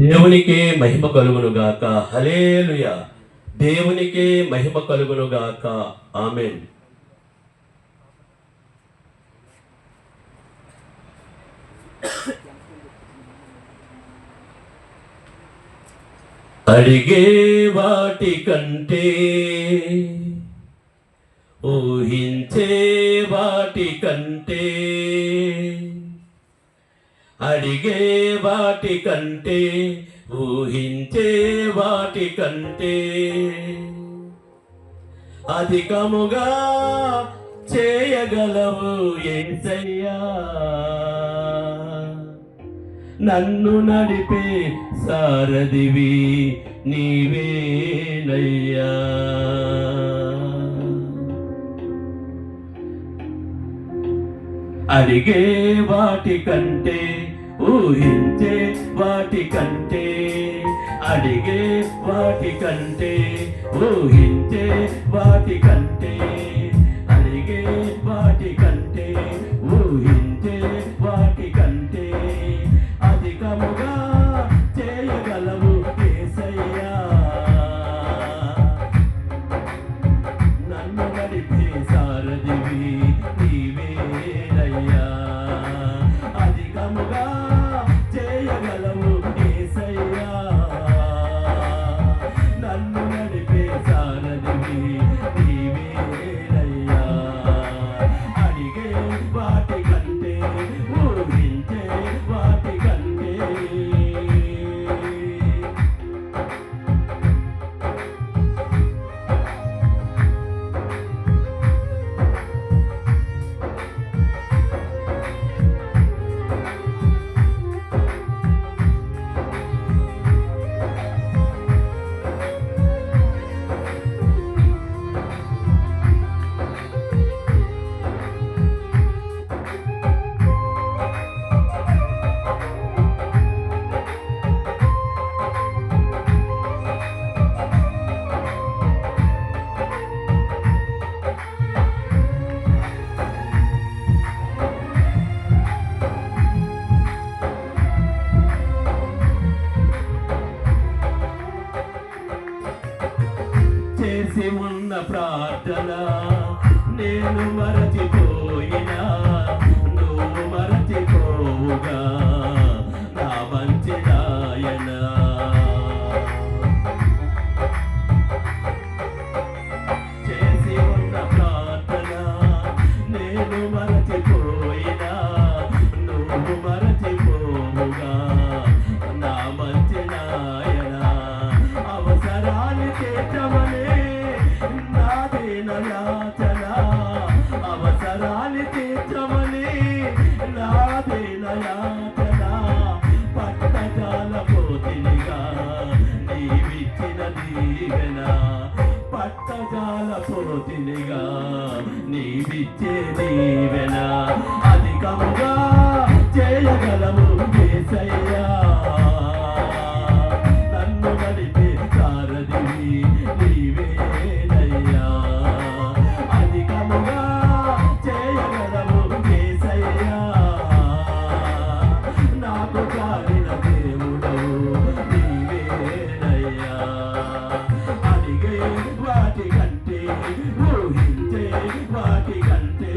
దేవునికే మహిమ కలుగును గాక. హల్లెలూయా. దేవునికే మహిమ కలుగును గాక. ఆమేన్. అడిగే వాటి కంటే ఊహించే వాటి కంటే, అడిగే వాటి కంటే ఊహించే వాటి కంటే అధికముగా చేయగలవు యేసయ్యా. నన్ను నడిపే సారథివి నీవేనయ్యా. అడిగే వాటి కంటే ఊహించే వాటి కంటే, అడిగే వాటి కంటే ఊహించే వాటి కంటే, అడిగే వాటి కంటే ఊహించే వాటి కంటే అధికముగా చేయగలవు యేసయ్యా. నన్ను నడిపే సారథివి నీవేనయ్యా. అధికముగా చేయగలవు యేసయ్యా. నన్ను నడిపే సారథివి నీవేనయ్యా. అడిగే వాటి కంటే ఊహించే వాటి కంటే చేసి ఉన్న ప్రార్థన నేను మరచిపోయినా నువ్వు మరచిపోవుగా నా మంచి నాయన. చేసి ఉన్న ప్రార్థన నేను మరచిపోయినా నువ్వు మరచిపోవుగా నా మంచి నాయన. అవసరాన్ని తీర్చమని నాదేనయాచన, అవసరాన్ని తీర్చమని నాదేనయాచన. పట్టజాల పోతినిగా నీవిచ్చిన దీవెన, పట్టజాల పోతినిగా నీవిచ్చే దీవెన అధికముగా చేయగలవు యేసయ్యా. నన్ను నడిపే సారథివి నీవేనయ్యా. అధికముగా చేయగలవు యేసయ్యా. నాకు కాలిన దేవుడవు నీవేనయ్యా. అడిగే వాటి కంటే ఊహించే వాటి కంటే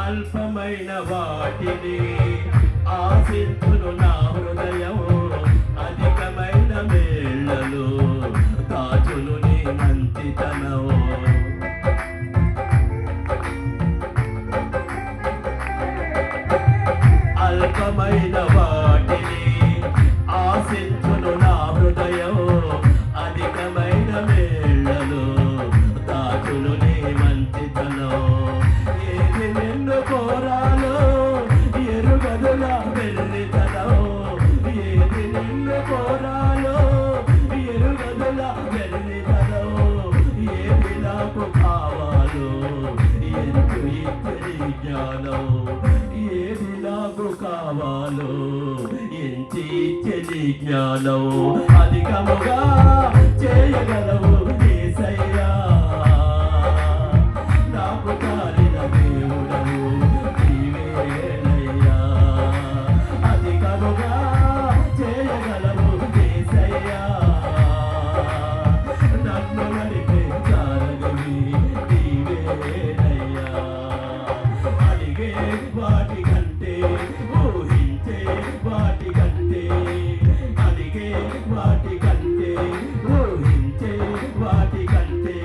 అల్పమైన వాటిని ఆశించును నా హృదయం, అధికమైన మేళ్లలో దాచును నీ మంచితనం. అల్పమైన వాటిని ఆశించును నా హృదయం, అధికమైన మేళ్లలో దాచును నీ మంచితనం. ఏది నిన్ను కోరాలో ఎరుగదుల వెర్రితనం, ఏది నిన్ను కోరాలో ఎరుగదుల వెర్రితనం. ఏది నాకు కావాలో ఎంతో ఇచ్చని జ్ఞానం, ఏది నాకు కావాలో ఎంచి ఇచ్చని జ్ఞానం. అధికముగా చేయగలవు యేసయ్యా, నాకు కాలిన దేవుడవు నీవేనయ్యా. అధికముగా చేయగలవు యేసయ్యా, నన్ను నడిపే సారథివి నీవేనయ్యా. అడిగే వాటి కంటే ఊహించే వాటి కంటే, అడిగే వాటి కంటే ఊహించే వాటి కంటే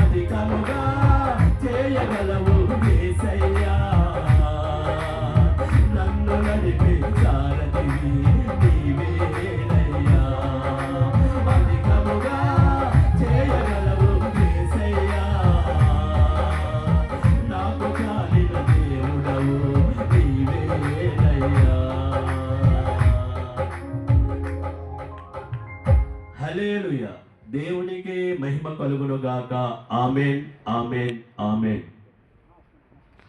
అధికముగా చేయగలవు యేసయ్యా, నన్ను నడిపే సారథివి నీవేనయ్యా. అధికముగా చేయగలవు యేసయ్యా, నాకు కాలిన దేవుడవు నీవేనయ్యా. హల్లెలూయా. దేవునికి మహిమ కలుగును గాక. ఆమేన్, ఆమేన్, ఆమేన్.